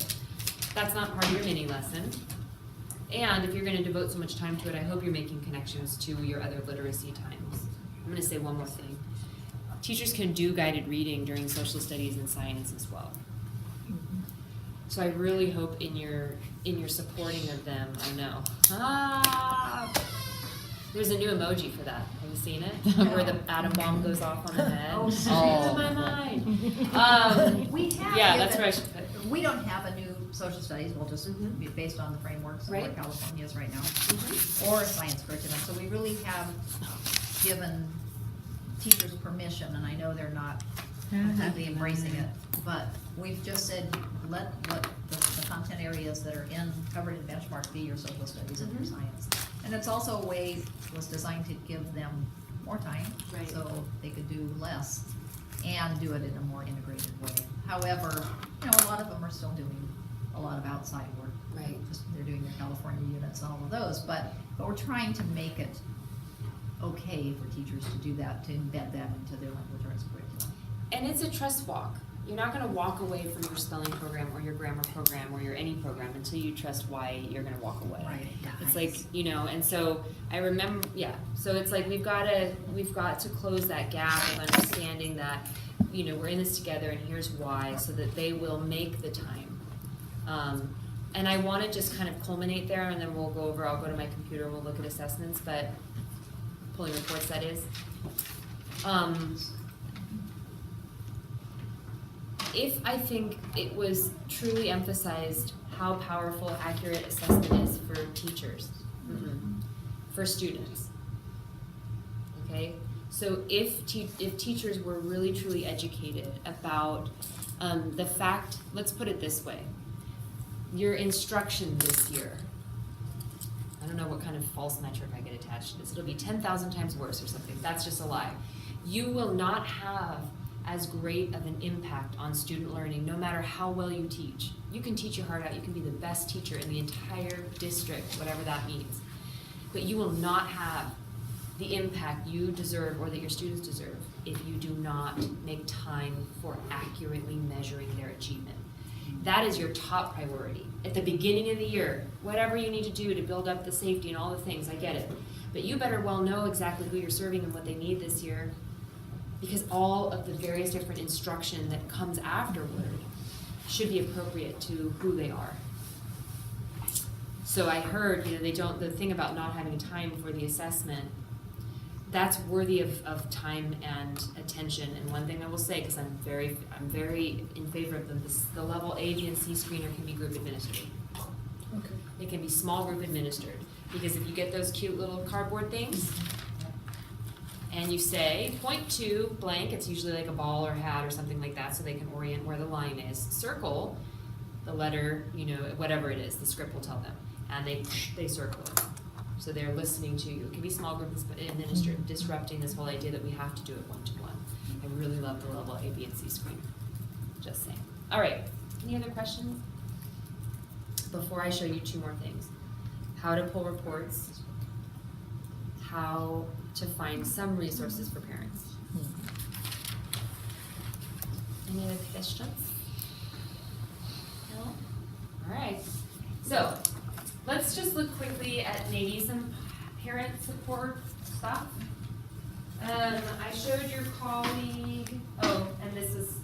That's not part of your mini lesson. And if you're gonna devote so much time to it, I hope you're making connections to your other literacy times. I'm gonna say one more thing. Teachers can do guided reading during social studies and science as well. So I really hope in your supporting of them, I know. There's a new emoji for that. Have you seen it? Where the atom bomb goes off on the head. Oh, It's in my mind. We have. Yeah, that's given- where I should put it. We don't have a new social studies, we'll just be based on the frameworks of where Right. California is right now, or a science curriculum. So we really have given teachers permission, and I know they're not completely embracing it, but we've just said, let the content areas that are covered in Benchmark be your social studies and your science. And it's also a way, was designed to give them more time, Right. so they could do less and do it in a more integrated way. However, a lot of them are still doing a lot of outside work. Right. They're doing their California units and all of those, but we're trying to make it okay for teachers to do that, to embed that into their language arts curriculum. And it's a trust walk. you're not gonna walk away from your spelling program or your grammar program or your any program until you trust why you're gonna walk away. It's like, you know, and so I remember, so it's like we've got to close that gap of understanding that, you know, we're in this together and here's why, so that they will make the time. And I want to just kind of culminate there, and then I'll go to my computer and we'll look at assessments, but pulling reports, that is. If I think it was truly emphasized how powerful accurate assessment is for teachers, for students. Okay, so if teachers were really truly educated about the fact, let's put it this way, your instruction this year, I don't know what kind of false metric I get attached to this, it'll be 10,000 times worse or something, that's just a lie. You will not have as great of an impact on student learning no matter how well you teach. You can teach your heart out, you can be the best teacher in the entire district, whatever that means. But you will not have the impact you deserve or that your students deserve if you do not make time for accurately measuring their achievement. That is your top priority. At the beginning of the year, whatever you need to do to build up the safety and all the things, I get it. But you better well know exactly who you're serving and what they need this year, because all of the various different instruction that comes afterward should be appropriate to who they are. So I heard, you know, the thing about not having time for the assessment, that's worthy of time and attention. And one thing I will say, because I'm very in favor of them, the level A, B, and C screener can be group administered. Okay. It can be small group administered, because if you get those cute little cardboard things, and you say, point to blank, it's usually like a ball or hat or something like that, so they can orient where the line is. Circle the letter, you know, whatever it is, the script will tell them. And they circle it. So they're listening to you. It can be small group administered, disrupting this whole idea that we have to do it one-to-one. I really love the level A, B, and C screen. Just saying. All right, any other questions? Before I show you two more things. How to pull reports, how to find some resources for parents. Any other questions? No? All right. So let's just look quickly at maybe some parent support stuff. I showed your colleague. Oh, and this is.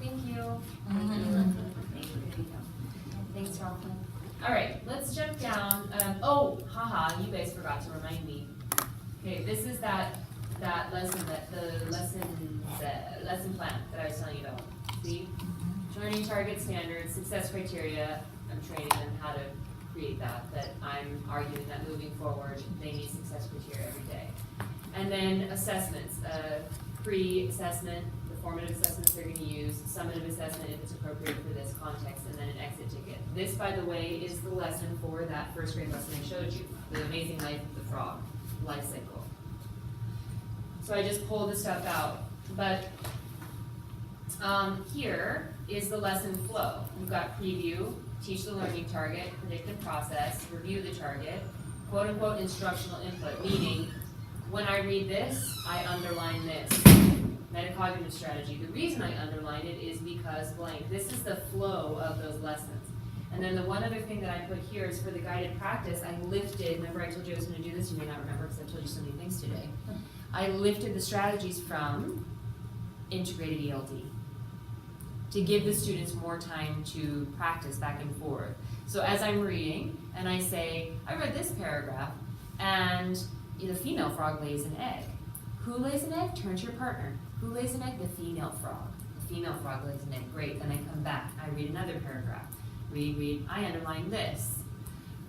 Thank you. Thanks, Ralph. All right, let's jump down. You guys forgot to remind me. Okay, this is that lesson, the lesson plan that I was telling you about. See, learning target standards, success criteria. I'm training them how to create that. That I'm arguing that moving forward, they need success criteria every day. And then assessments, pre-assessment, the formative assessments they're going to use, summative assessment if it's appropriate for this context, and then an exit ticket. This, by the way, is the lesson for that first grade lesson I showed you, The Amazing Life of the Frog, life cycle. So I just pulled the stuff out, but here is the lesson flow. We've got preview, teach the learning target, predictive process, review the target, quote unquote instructional input, meaning when I read this, I underline this. Metacognitive strategy. The reason I underline it is because blank. This is the flow of those lessons. And then the one other thing that I put here is for the guided practice, I lifted, remember I told you I was going to do this? You may not remember because I told you so many things today. I lifted the strategies from integrated ELD to give the students more time to practice back and forth. So as I'm reading and I say, I read this paragraph and the female frog lays an egg. Who lays an egg? Turn to your partner. Who lays an egg? The female frog. The female frog lays an egg. Great. Then I come back. I read another paragraph. Read. I underline this.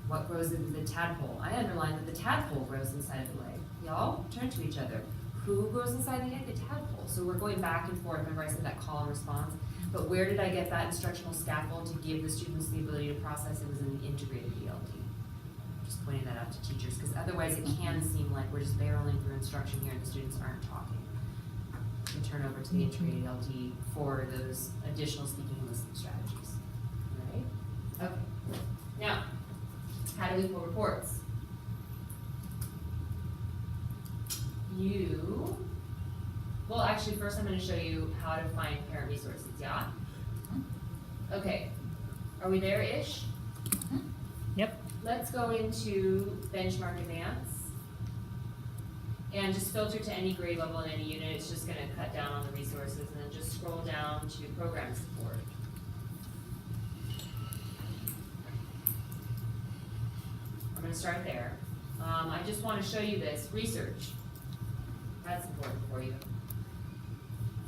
What grows in the tadpole? I underline that the tadpole grows inside of the egg. Y'all turn to each other. Who grows inside the egg? The tadpole. So we're going back and forth. Remember I said that call and response? But where did I get that instructional scaffold to give the students the ability to process? It was in the integrated ELD. Just pointing that out to teachers, because otherwise it can seem like we're just barreling through instruction here and the students aren't talking. We turn over to the integrated ELD for those additional speaking and listening strategies. All right? Okay. Now, how do we pull reports? Well, actually, actually, first I'm gonna show you how to find parent resources, yeah? Okay, are we there-ish? Yep. Let's go into Benchmark Advance. And just filter to any grade level in any unit, it's just gonna cut down on the resources, and then just scroll down to program support. I'm gonna start there. I just wanna show you this, research. That's important for you.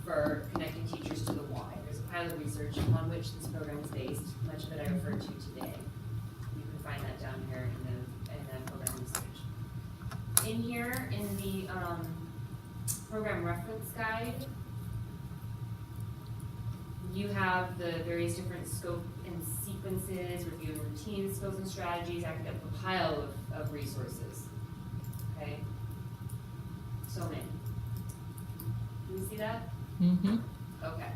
For connecting teachers to the why. There's a pilot research on which this program is based, much of it I referred to today. You can find that down here in the program research. In here, in the program reference guide, you have the various different scope and sequences, review and routines, skills and strategies, a pile of resources, okay? So many. Do you see that? Mm-hmm. Okay.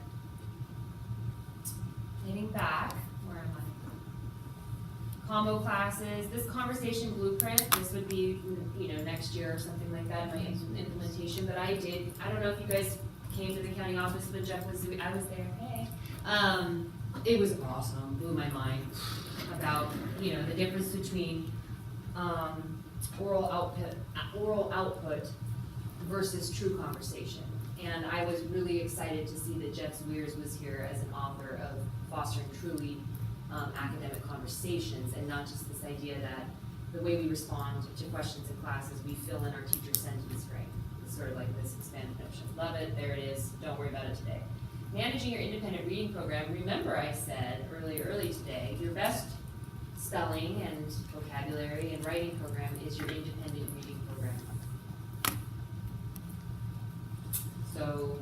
Getting back, where am I? Combo classes, this conversation blueprint, this would be, next year or something like that, my implementation, but I don't know if you guys came to the county office when Jeff was doing, I was there, hey. It was awesome, blew my mind about, the difference between, oral output versus true conversation. And I was really excited to see that Jeff Weirs was here as an author of fostering truly academic conversations, and not just this idea that the way we respond to questions in classes, we fill in our teacher's sentence frame. It's sort of like this expanded notion. Love it, there it is, don't worry about it today. Managing your independent reading program, remember I said early today, your best spelling and vocabulary and writing program is your independent reading program. So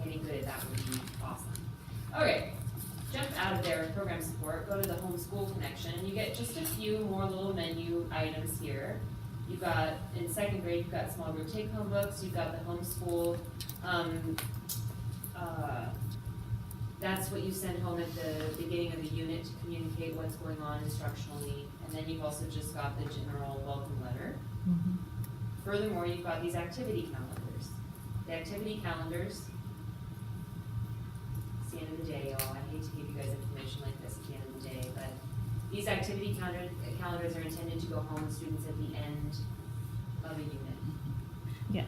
getting good at that would be awesome. Okay, jump out of there with program support, go to the homeschool connection, and you get just a few more little menu items here. You've got, in second grade, you've got small group take-home books, you've got the homeschool, that's what you send home at the beginning of the unit to communicate what's going on instructionally, and then you've also just got the general welcome letter. Mm-hmm. Furthermore, you've got these activity calendars. The activity calendars, it's the end of the day, y'all. I hate to give you guys information like this at the end of the day, but these activity calendars are intended to go home with students at the end of a unit. Yes.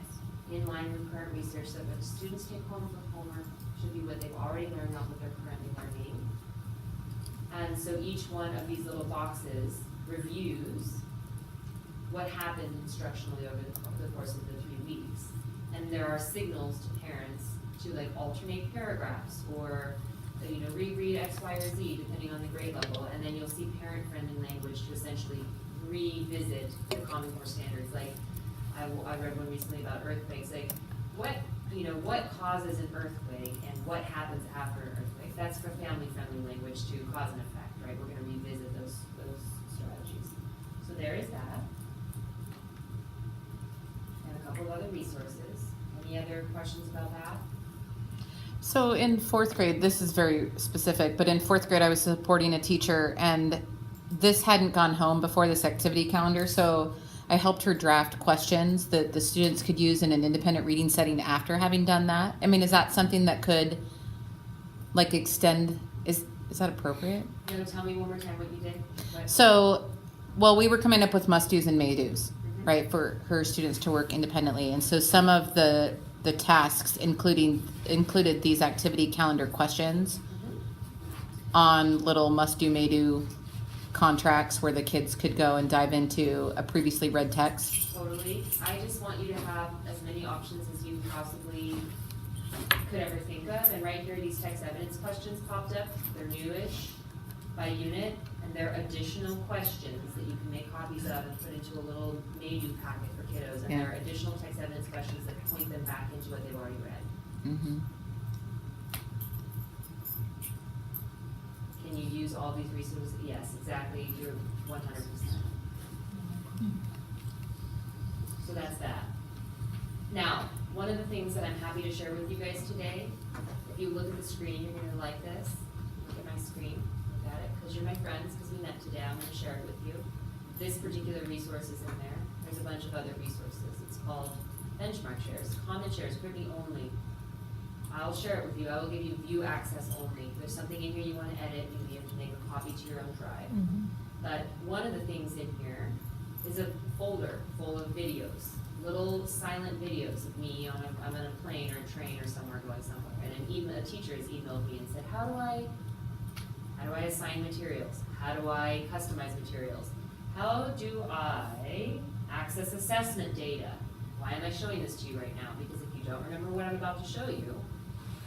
In line with current research, that what students take home for homework should be what they've already learned, not what they're currently learning. And so each one of these little boxes reviews what happened instructionally over the course of the 3 weeks. And there are signals to parents to alternate paragraphs or, reread X, Y, or Z depending on the grade level. And then you'll see parent-friendly language to essentially revisit the Common Core standards. I read one recently about earthquakes. What causes an earthquake and what happens after an earthquake? That's for family-friendly language to cause and effect, right? We're going to revisit those strategies. So there is that. And a couple of other resources. Any other questions about that? So in fourth grade, this is very specific, but in fourth grade I was supporting a teacher and this hadn't gone home before, this activity calendar, so I helped her draft questions that the students could use in an independent reading setting after having done that. I mean, is that something that could extend, is that appropriate? Tell me one more time what you did. So, we were coming up with must-dos and may-dos, right, for her students to work independently. And so some of the tasks included these activity calendar questions on little must-do, may-do contracts where the kids could go and dive into a previously read text. Totally. I just want you to have as many options as you possibly could ever think of. And right here, these text evidence questions popped up. They're newish by unit, and they're additional questions that you can make copies of and put into a little may-do packet for kiddos. And there are additional text evidence questions that point them back into what they've already read. Mm-hmm. Can you use all these resources? Yes, exactly. You're 100%. So that's that. Now, one of the things that I'm happy to share with you guys today, if you look at the screen, you're gonna like this. Look at my screen, look at it, because you're my friends, because we met today, I'm gonna share it with you. This particular resource is in there. There's a bunch of other resources. It's called Benchmark Shares, Comment Shares, Quickly Only, I'll share it with you, I will give you view access only. If there's something in here you wanna edit, you have to make a copy to your own drive. But one of the things in here is a folder full of videos, little silent videos of me I'm on a plane or a train or somewhere going somewhere. And a teacher has emailed me and said, how do I assign materials? How do I customize materials? How do I access assessment data? Why am I showing this to you right now? Because if you don't remember what I'm about to show you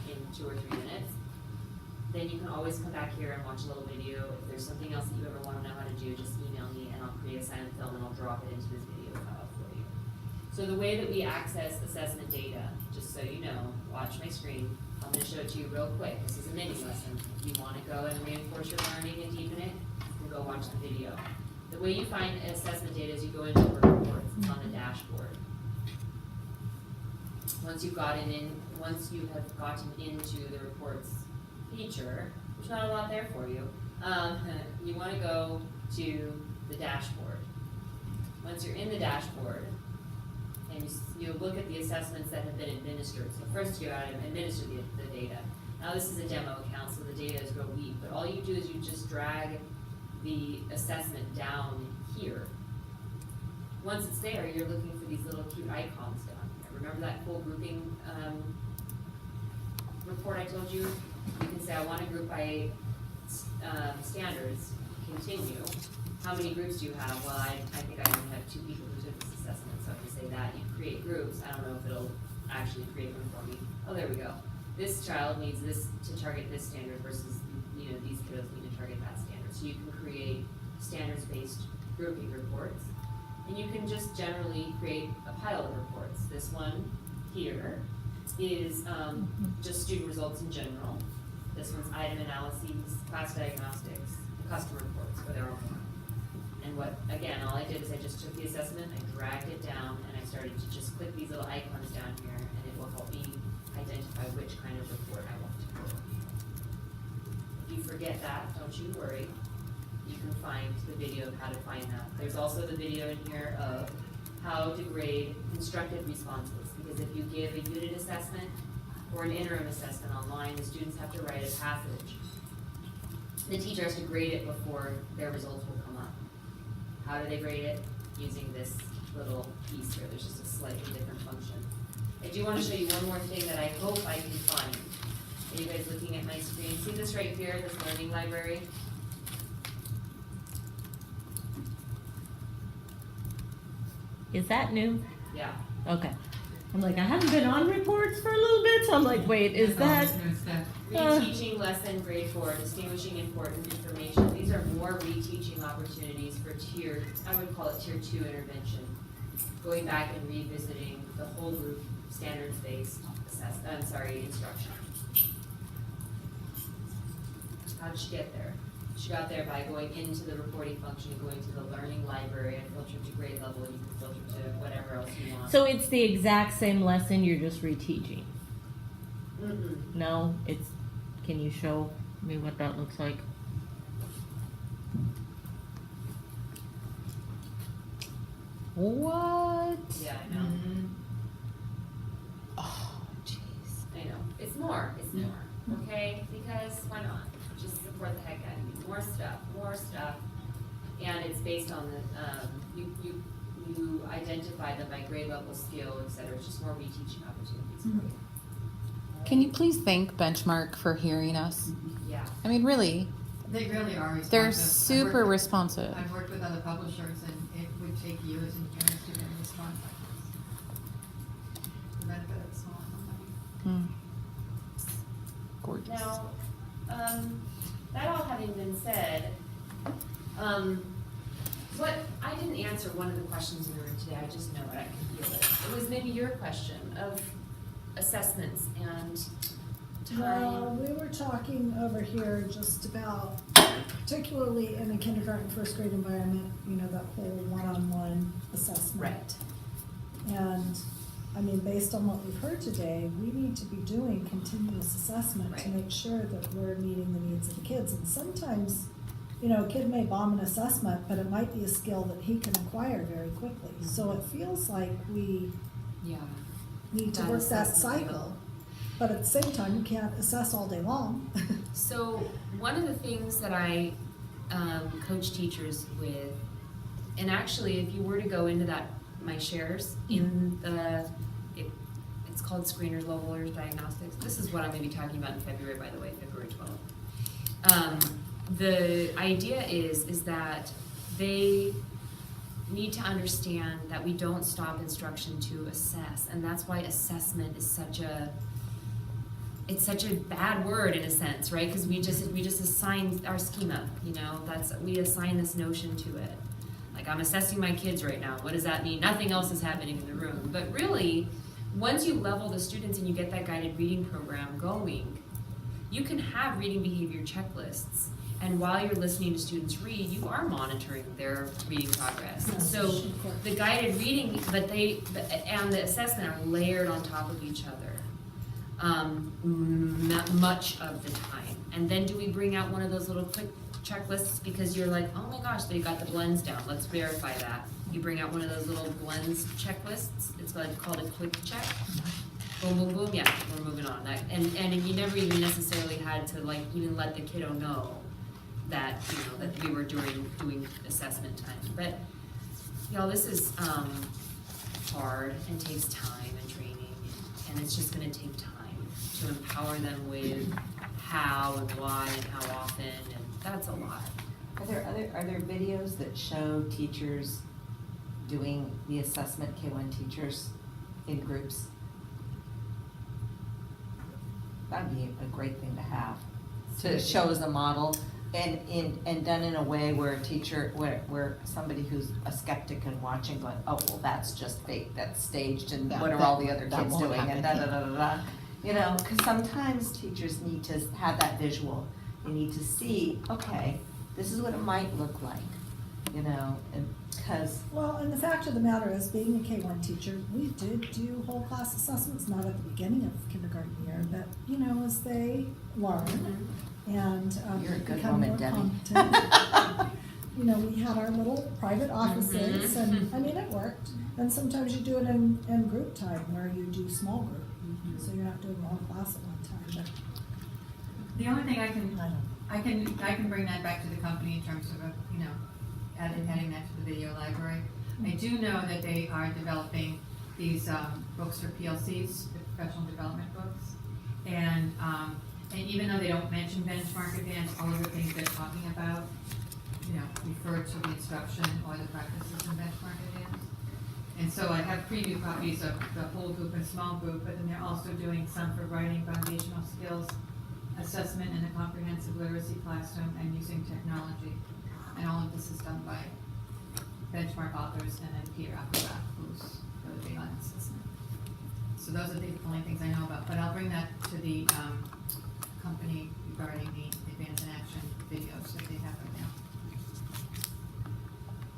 in 2 or 3 minutes, then you can always come back here and watch a little video. If there's something else that you ever want to know how to do, just email me and I'll create a silent film and I'll drop it into this video file for you. So the way that we access assessment data, just so you know, watch my screen. I'm going to show it to you real quick. This is a mini lesson. If you want to go and reinforce your learning and deepen it, you can go watch the video. The way you find assessment data is you go into the reports. It's on the dashboard. Once you have gotten into the reports feature, there's not a lot there for you. You want to go to the dashboard. Once you're in the dashboard, and you look at the assessments that have been administered. So first you gotta administer the data. Now this is a demo account, so the data is real weak, but all you do is you just drag the assessment down here. Once it's there, you're looking for these little cute icons down here. Remember that cool grouping report I told you? You can say, I want to group by standards, continue. How many groups do you have? Well, I think I only have 2 people who took this assessment, so I can say that. You create groups. I don't know if it'll actually create them for me. Oh, there we go. This child needs this to target this standard versus, these kiddos need to target that standard. So you can create standards-based grouping reports. And you can just generally create a pile of reports. This one here is just student results in general. This one's item analyses, class diagnostics, customer reports for their own. And all I did is I just took the assessment, I dragged it down, and I started to just click these little icons down here, and it will help me identify which kind of report I want to create. If you forget that, don't you worry. You can find the video of how to find that. There's also the video in here of how to grade constructive responses, because if you give a unit assessment or an interim assessment online, the students have to write a passage. The teacher has to grade it before their results will come up. How do they grade it? Using this little piece here. There's just a slightly different function. I do want to show you one more thing that I hope I can find. Are you guys looking at my screen? See this right here, this learning library? Is that new? Yeah. Okay. I'm like, I haven't been on reports for a little bit, so I'm like, wait, is that? Reteaching lesson grade 4, distinguishing important information. These are more reteaching opportunities for I would call it tier 2 intervention. Going back and revisiting the whole group standards-based instruction. How did she get there? She got there by going into the reporting function and going to the learning library and filter to grade level, and you can filter to whatever else you want. So it's the exact same lesson, you're just reteaching? Mm-mm. No, can you show me what that looks like? What? Yeah, I know. Oh, jeez. I know. It's more. Okay? Because why not? Just support the heck out of you. More stuff. And it's based on the, you identify them by grade level, skill, et cetera. It's just more reteaching opportunities for you. Can you please thank Benchmark for hearing us? Yeah. I mean, really, They really are responsive. they're super responsive. I've worked with other publishers and it would take years and years to get a response like this. The benefit of small company. Gorgeous. Now, that all having been said, I didn't answer one of the questions in the room today. I just know it. I can feel it. It was maybe your question of assessments and Well, time. we were talking over here just about, particularly in the kindergarten, first grade environment, that whole one-on-one assessment. Right. And, I mean, based on what we've heard today, we need to be doing continuous assessment to Right. make sure that we're meeting the needs of the kids. And sometimes, a kid may bomb an assessment, but it might be a skill that he can acquire very quickly. So it feels like we Yeah. need to That work that assessment cycle. But at the same time, you can't assess all day long. So one of the things that I coach teachers with, and actually if you were to go into that, my shares in it's called Screeners, Levelers, Diagnostics. This is what I'm gonna be talking about in February, by the way, February 12th. The idea is that they need to understand that we don't stop instruction to assess, and that's why assessment is such a bad word in a sense, right? Because we just assign our schema, you know, we assign this notion to it. Like, I'm assessing my kids right now. What does that mean? Nothing else is happening in the room. But really, once you level the students and you get that guided reading program going, you can have reading behavior checklists. And while you're listening to students read, you are monitoring their reading progress. Yes, So of course. the guided reading, and the assessment are layered on top of each other. Much of the time. And then do we bring out one of those little quick checklists because you're like, oh my gosh, they got the blends down, let's verify that. You bring out one of those little blends checklists, it's called a quick check. Boom, boom, boom, yeah, we're moving on. And you never even necessarily had to like even let the kiddo know that, you know, that we were doing assessment time. But y'all, this is hard and takes time and training, and it's just gonna take time to empower them with how and why and how often, and that's a lot. Are there videos that show teachers doing the assessment, K-1 teachers, in groups? That'd be a great thing to have, to show as a model, and done in a way where a teacher, where somebody who's a skeptic and watching going, oh, well, that's just fake, that's staged, and Yeah, what are that- all the other that kids won't doing, and happen. da-da-da-da-da. You know, because sometimes teachers need to have that visual. They need to see, okay, this is what it might look like, you know, and, because, Well, and the fact of the matter is, being a K-1 teacher, we did do whole class assessments, not at the beginning of kindergarten year, but, you know, as they learn and You're a good become woman, more Debbie. competent. You know, we had our little private offices, Mhm. and, I mean, it worked. And sometimes you do it in group time, where you do small group, so you're not doing the whole class at one time, The only thing I but can, I don't. I can bring that back to the company in terms of, you know, adding that to the video library. I do know that they are developing these, books for PLCs, the professional development books. And even though they don't mention benchmark advance, all of the things they're talking about, you know, refer to the instruction or the practices in benchmark advance. And so I have preview copies of the whole group and small group, but then they're also doing some for writing foundational skills, assessment in a comprehensive literacy classroom, and using technology. And all of this is done by benchmark authors and then Peter Aquilaf, who's really big on assessment. So those are the only things I know about, but I'll bring that to the company regarding the advance in action videos that they have right now.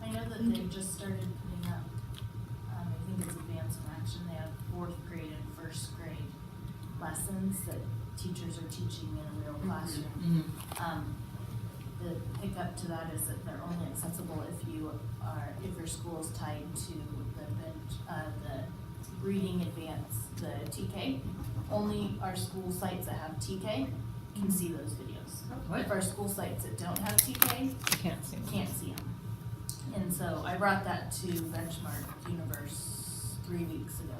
I know that they've just started putting up, I think it's Advance in Action, they have 4th grade and 1st grade lessons that teachers are teaching in a real classroom. The hiccup to that is that they're only accessible if your school is tied to the reading advance, the TK. Only our school sites that have TK can see those videos. What? If our school sites that don't have TK Can't see. can't see them. And so I brought that to Benchmark Universe 3 weeks ago.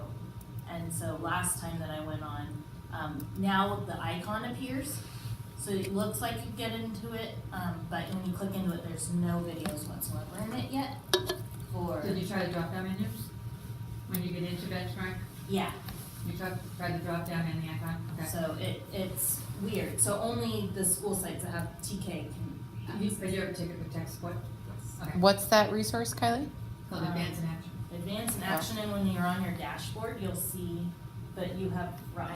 And so last time that I went on, now the icon appears. So it looks like you get into it, but when you click into it, there's no videos whatsoever in it yet. Did you try the drop-down menus? When you get into benchmark, Yeah, you try the drop-down and the icon? Okay. so it's weird. So only the school sites that have TK can use But you're taking the text, what? Okay. What's that resource, Kylie? Called advance in action. Advance in action, and when you're on your dashboard, you'll see that you have